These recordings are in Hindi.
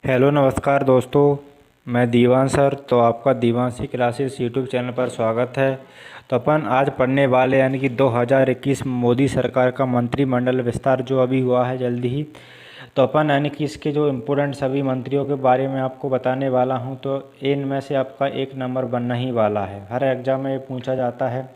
हेलो नमस्कार दोस्तों। मैं दीवान सर। तो आपका दीवानसी क्लासेस यूट्यूब चैनल पर स्वागत है। तो अपन आज पढ़ने वाले यानी कि 2021 मोदी सरकार का मंत्रिमंडल विस्तार जो अभी हुआ है जल्दी ही। तो अपन यानी कि इसके जो इम्पोर्टेंट सभी मंत्रियों के बारे में आपको बताने वाला हूं। तो इनमें से आपका एक नंबर बनना ही वाला है, हर एग्जाम में ये पूछा जाता है।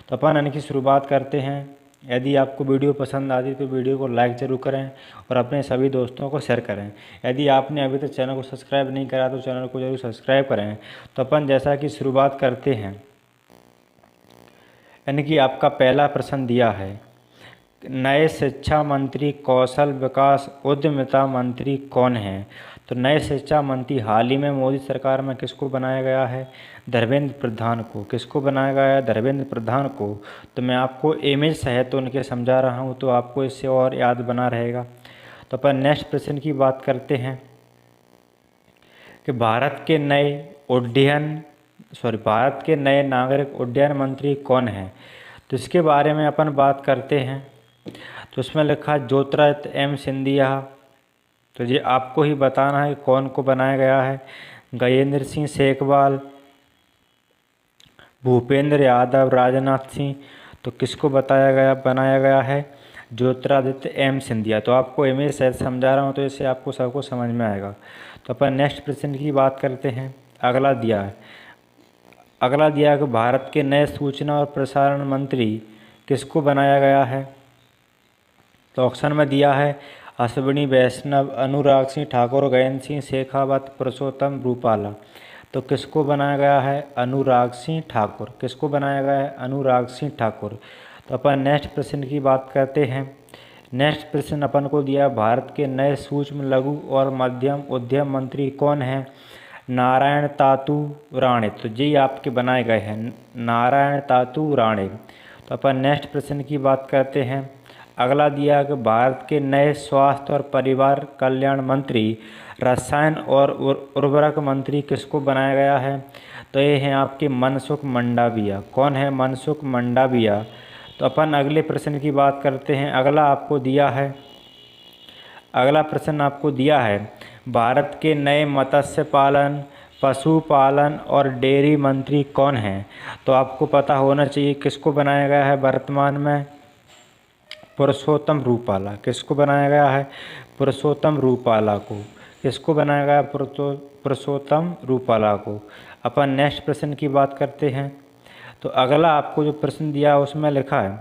तो अपन यानी कि शुरुआत करते हैं। यदि आपको वीडियो पसंद आती तो वीडियो को लाइक ज़रूर करें और अपने सभी दोस्तों को शेयर करें। यदि आपने अभी तक चैनल को सब्सक्राइब नहीं करा तो चैनल को जरूर सब्सक्राइब करें। तो अपन जैसा कि शुरुआत करते हैं, यानी कि आपका पहला प्रश्न दिया है, नए शिक्षा मंत्री कौशल विकास उद्यमिता मंत्री कौन हैं? तो नए शिक्षा मंत्री हाल ही में मोदी सरकार में किसको बनाया गया है? धर्मेंद्र प्रधान को। किसको बनाया गया है? धर्मेंद्र प्रधान को। तो मैं आपको इमेज सहित उनके समझा रहा हूँ तो आपको इससे और याद बना रहेगा। तो अपन नेक्स्ट प्रश्न की बात करते हैं कि भारत के नए नागरिक उड्डयन मंत्री कौन हैं? तो इसके बारे में अपन बात करते हैं। तो उसमें लिखा ज्योतिरादित्य एम सिंधिया। तो ये आपको ही बताना है कौन को बनाया गया है। गजेंद्र सिंह शेखवाल, भूपेंद्र यादव, राजनाथ सिंह। तो किसको बनाया गया है? ज्योतिरादित्य एम सिंधिया। तो आपको इमेज शायद समझा रहा हूँ तो इससे आपको सबको समझ में आएगा। तो अपन नेक्स्ट प्रश्न की बात करते हैं। अगला दिया है कि भारत के नए सूचना और प्रसारण मंत्री किसको बनाया गया है? तो ऑप्शन में दिया है अश्विनी वैष्णव, अनुराग सिंह ठाकुर, गजेंद्र सिंह शेखावत, पुरुषोत्तम रूपाला। तो किसको बनाया गया है? अनुराग सिंह ठाकुर। किसको बनाया गया है? अनुराग सिंह ठाकुर। तो अपन नेक्स्ट प्रश्न की बात करते हैं। नेक्स्ट प्रश्न अपन को दिया, भारत के नए सूक्ष्म लघु और मध्यम उद्यम मंत्री कौन हैं? नारायण तातू राणे। तो जी आपके बनाए गए हैं नारायण तातू राणे। तो अपन नेक्स्ट प्रश्न की बात करते हैं। अगला दिया कि भारत के नए स्वास्थ्य और परिवार कल्याण मंत्री, रसायन और उर्वरक मंत्री किसको बनाया गया है? तो ये हैं आपके मनसुख मंडाविया। कौन है? मनसुख मंडाविया। तो अपन अगले प्रश्न की बात करते हैं। अगला प्रश्न आपको दिया है, भारत के नए मत्स्य पालन, पशुपालन और डेयरी मंत्री कौन हैं? तो आपको पता होना चाहिए किसको बनाया गया है वर्तमान में? पुरुषोत्तम रूपाला। किसको बनाया गया है? पुरुषोत्तम रूपाला को। किसको बनाया गया? पुरुषोत्तम रूपाला को। अपन नेक्स्ट प्रश्न की बात करते हैं। तो अगला आपको जो प्रश्न दिया उसमें लिखा है,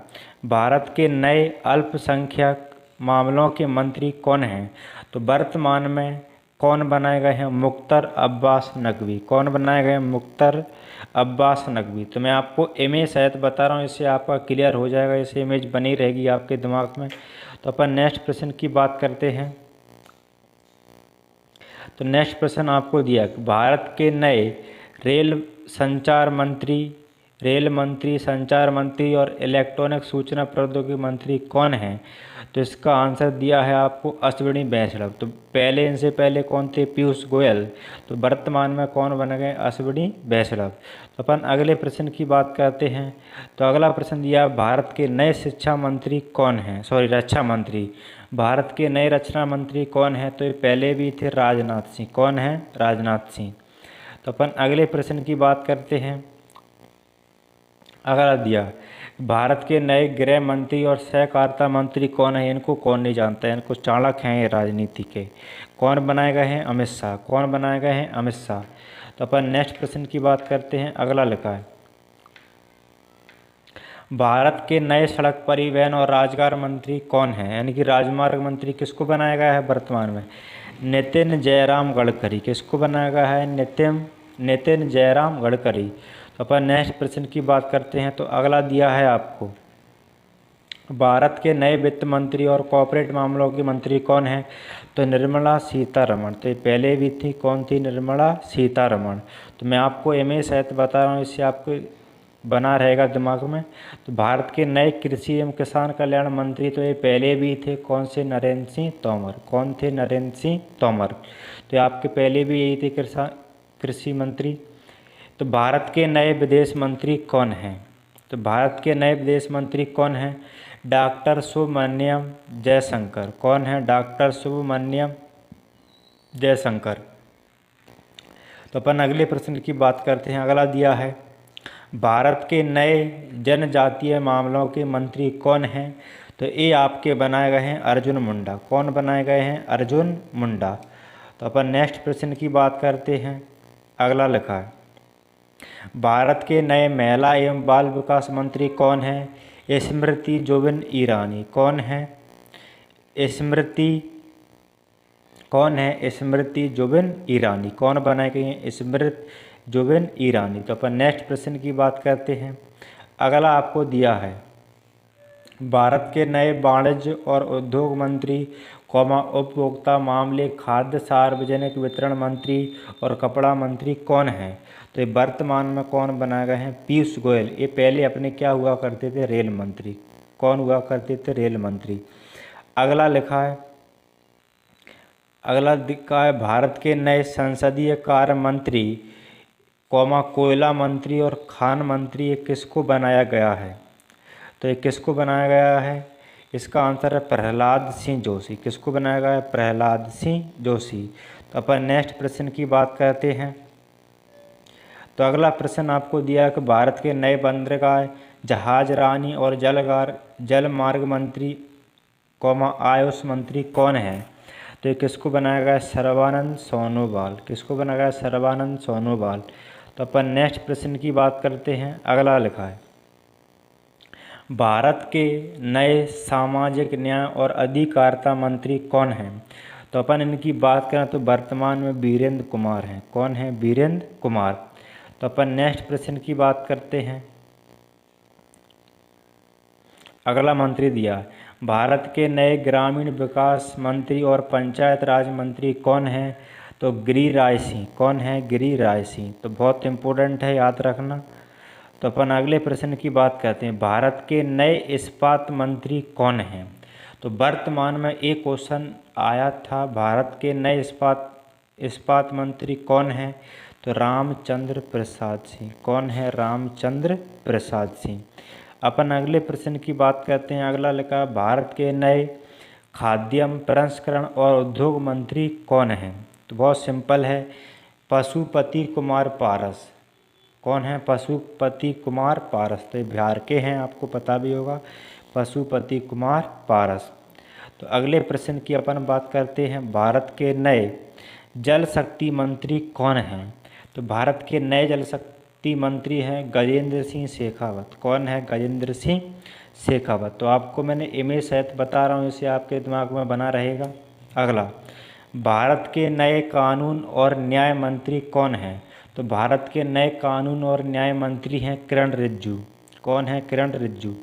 भारत के नए अल्पसंख्यक मामलों के मंत्री कौन हैं? तो वर्तमान में कौन बनाए गए हैं? मुख्तार अब्बास नकवी। कौन बनाए गए हैं? मुख्तार अब्बास नकवी। तो मैं आपको इमेज शायद बता रहा हूँ, इससे आपका क्लियर हो जाएगा, इससे इमेज बनी रहेगी आपके दिमाग में। तो अपन नेक्स्ट प्रश्न की बात करते हैं। तो नेक्स्ट प्रश्न आपको दिया, भारत के नए रेल मंत्री, संचार मंत्री और इलेक्ट्रॉनिक सूचना प्रौद्योगिकी मंत्री कौन हैं? तो इसका आंसर दिया है आपको अश्विनी वैष्णव। तो इनसे पहले कौन थे? पीयूष गोयल। तो वर्तमान में कौन बन गए? अश्विनी वैष्णव। तो अपन अगले प्रश्न की बात करते हैं। तो अगला प्रश्न दिया, भारत के नए रक्षा मंत्री भारत के नए रक्षा मंत्री कौन है? तो ये पहले भी थे राजनाथ सिंह। कौन है? राजनाथ सिंह। तो अपन अगले प्रश्न की बात करते हैं। अगला दिया, भारत के नए गृह मंत्री और सहकारिता मंत्री कौन है? इनको कौन नहीं जानता है, इनको चाणक्य हैं ये राजनीति के। कौन बनाए गए हैं? अमित शाह। कौन बनाए गए हैं? अमित शाह। तो अपन नेक्स्ट प्रश्न की बात करते हैं। अगला लिखा है, भारत के नए सड़क परिवहन और राजमार्ग मंत्री कौन है? यानी कि राजमार्ग मंत्री किसको बनाया गया है वर्तमान में? नितिन जयराम गडकरी। किसको बनाया गया है? नितिन जयराम गडकरी। तो अपन नेक्स्ट प्रश्न की बात करते हैं। तो अगला दिया है आपको, भारत के नए वित्त मंत्री और कॉर्पोरेट मामलों के मंत्री कौन हैं? तो निर्मला सीतारमण। तो ये पहले भी थी, कौन थी? निर्मला सीतारमण। तो मैं आपको इमेज शायद बता रहा हूँ, इससे आपको बना रहेगा दिमाग में। तो भारत के नए कृषि एवं किसान कल्याण मंत्री, तो ये पहले भी थे, कौन से? नरेंद्र सिंह तोमर। कौन थे? नरेंद्र सिंह तोमर। तो ये आपके पहले भी यही थे कृषि मंत्री। तो भारत के नए विदेश मंत्री कौन हैं? तो भारत के नए विदेश मंत्री कौन हैं? डॉक्टर सुब्रमण्यम जयशंकर। कौन है? डॉक्टर सुब्रमण्यम जयशंकर। तो अपन अगले प्रश्न की बात करते हैं। अगला दिया है, भारत के नए जनजातीय मामलों के मंत्री कौन हैं? तो ये आपके बनाए गए हैं अर्जुन मुंडा। कौन बनाए गए हैं? अर्जुन मुंडा। तो अपन नेक्स्ट प्रश्न की बात करते हैं। अगला लिखा है, भारत के नए महिला एवं बाल विकास मंत्री कौन हैं? स्मृति जुबिन ईरानी। कौन है? स्मृति कौन है? स्मृति जुबिन ईरानी। कौन बनाए गए हैं? स्मृति जुबिन ईरानी। तो अपन नेक्स्ट प्रश्न की बात करते हैं। अगला आपको दिया है, भारत के नए वाणिज्य और उद्योग मंत्री उपभोक्ता मामले, खाद्य सार्वजनिक वितरण मंत्री और कपड़ा मंत्री कौन हैं? तो ये वर्तमान में कौन बनाए गए हैं? पीयूष गोयल। ये पहले अपने क्या हुआ करते थे? रेल मंत्री। कौन हुआ करते थे? रेल मंत्री। अगला लिखा है, अगला दिखा है, भारत के नए संसदीय कार्य मंत्री कोयला मंत्री और खान मंत्री ये किसको बनाया गया है? तो ये किसको बनाया गया है? इसका आंसर है प्रहलाद सिंह जोशी। किसको बनाया गया है? प्रहलाद सिंह जोशी। तो अपन नेक्स्ट प्रश्न की बात करते हैं। तो अगला प्रश्न आपको दिया है कि भारत के नए बंदरगाह, जहाज रानी और जल मार्ग मंत्री आयुष मंत्री कौन है? तो ये किसको बनाया गया है? सर्बानंद सोनोवाल। किसको बनाया गया है? सर्बानंद सोनोवाल। तो अपन नेक्स्ट प्रश्न की बात करते हैं। अगला लिखा है, भारत के नए सामाजिक न्याय और अधिकारिता मंत्री कौन हैं? तो अपन इनकी बात करें तो वर्तमान में वीरेंद्र कुमार हैं। कौन है? वीरेंद्र कुमार। तो अपन नेक्स्ट प्रश्न की बात करते हैं। अगला मंत्री दिया है, भारत के नए ग्रामीण विकास मंत्री और पंचायत राज मंत्री कौन हैं? तो गिरिराज सिंह। कौन है? गिरिराज सिंह। तो बहुत इंपॉर्टेंट है, याद रखना। तो अपन अगले प्रश्न की बात करते हैं, भारत के नए इस्पात मंत्री कौन हैं? तो वर्तमान में एक क्वेश्चन आया था, भारत के नए इस्पात मंत्री कौन हैं? तो रामचंद्र प्रसाद सिंह। कौन है? रामचंद्र प्रसाद सिंह। अपन अगले प्रश्न की बात करते हैं। अगला लिखा, भारत के नए खाद्यान्न प्रसंस्करण और उद्योग मंत्री कौन हैं? तो बहुत सिंपल है, पशुपति कुमार पारस। कौन है? पशुपति कुमार पारस। तो बिहार के हैं, आपको पता भी होगा, पशुपति कुमार पारस। तो अगले प्रश्न की अपन बात करते हैं, भारत के नए जल शक्ति मंत्री कौन हैं? तो भारत के नए जल शक्ति मंत्री हैं गजेंद्र सिंह शेखावत। कौन है? गजेंद्र सिंह शेखावत। तो आपको मैंने इमेज सहित बता रहा हूँ, इसे आपके दिमाग में बना रहेगा। अगला, भारत के नए कानून और न्याय मंत्री कौन हैं? तो भारत के नए कानून और न्याय मंत्री हैं किरण रिजिजू। कौन है? किरण रिजिजू।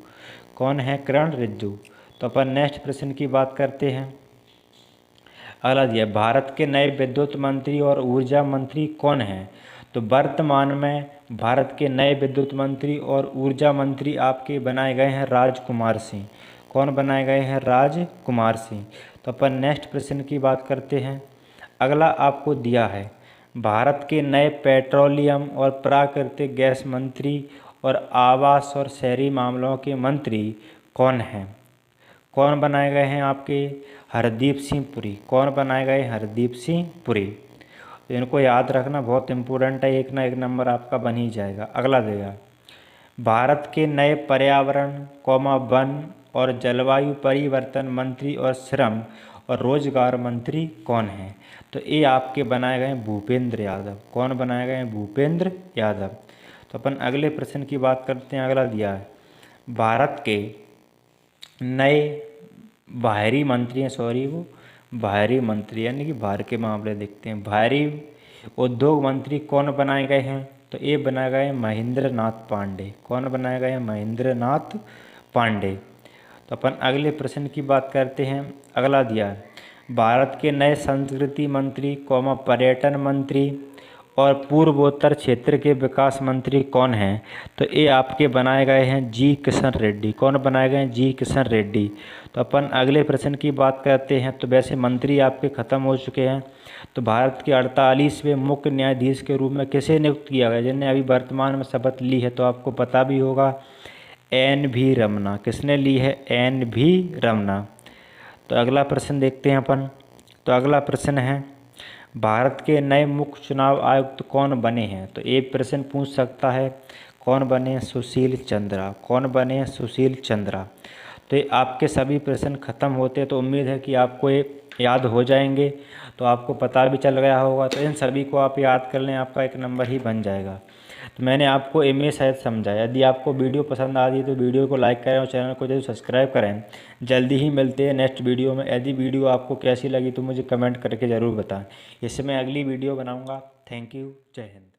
कौन है? किरण रिजिजू। तो अपन नेक्स्ट प्रश्न की बात करते हैं। अगला दिया, भारत के नए विद्युत मंत्री और ऊर्जा मंत्री कौन हैं? तो वर्तमान में भारत के नए विद्युत मंत्री और ऊर्जा मंत्री आपके बनाए गए हैं राजकुमार सिंह। कौन बनाए गए हैं? राजकुमार सिंह। तो अपन नेक्स्ट प्रश्न की बात करते हैं। अगला आपको दिया है, भारत के नए पेट्रोलियम और प्राकृतिक गैस मंत्री और आवास और शहरी मामलों के मंत्री कौन हैं? कौन बनाए गए हैं आपके? हरदीप सिंह पुरी। कौन बनाए गए? हरदीप सिंह पुरी। तो इनको याद रखना, बहुत इंपॉर्टेंट है, एक ना एक नंबर आपका बन ही जाएगा। अगला देगा, भारत के नए पर्यावरण वन और जलवायु परिवर्तन मंत्री और श्रम और रोजगार मंत्री कौन हैं? तो ये आपके बनाए गए हैं भूपेंद्र यादव। कौन बनाए गए हैं? भूपेंद्र यादव। तो अपन अगले प्रश्न की बात करते हैं। अगला दिया है, भारत के नए बाहरी मंत्री हैं, वो बाहरी मंत्री यानी कि बाहर के मामले देखते हैं, बाहरी उद्योग मंत्री कौन बनाए गए हैं? तो ये बनाए गए हैं महेंद्र नाथ पांडे। कौन बनाए गए हैं? महेंद्र नाथ पांडे। तो अपन अगले प्रश्न की बात करते हैं। अगला दिया है, भारत के नए संस्कृति मंत्री पर्यटन मंत्री और पूर्वोत्तर क्षेत्र के विकास मंत्री कौन हैं? तो ये आपके बनाए गए हैं जी किशन रेड्डी। कौन बनाए गए हैं? जी किशन रेड्डी। तो अपन अगले प्रश्न की बात करते हैं। तो वैसे मंत्री आपके ख़त्म हो चुके हैं। तो भारत के 48वें मुख्य न्यायाधीश के रूप में किसे नियुक्त किया गया, जिन्हें अभी वर्तमान में शपथ ली है? तो आपको पता भी होगा, NV रमना। किसने ली है? NV रमना। तो अगला प्रश्न देखते हैं अपन। तो अगला प्रश्न है, भारत के नए मुख्य चुनाव आयुक्त कौन बने हैं? तो ये प्रश्न पूछ सकता है। कौन बने? सुशील चंद्रा। कौन बने? सुशील चंद्रा। तो ये आपके सभी प्रश्न खत्म होते हैं, तो उम्मीद है कि आपको ये याद हो जाएंगे, तो आपको पता भी चल गया होगा। तो इन सभी को आप याद कर लें, आपका एक नंबर ही बन जाएगा। तो मैंने आपको इमेज शायद समझाया। यदि आपको वीडियो पसंद आ रही है तो वीडियो को लाइक करें और चैनल को जरूर सब्सक्राइब करें। जल्दी ही मिलते हैं नेक्स्ट वीडियो में। यदि वीडियो आपको कैसी लगी तो मुझे कमेंट करके ज़रूर बताएं। इससे मैं अगली वीडियो बनाऊंगा। Thank you. जय हिंद।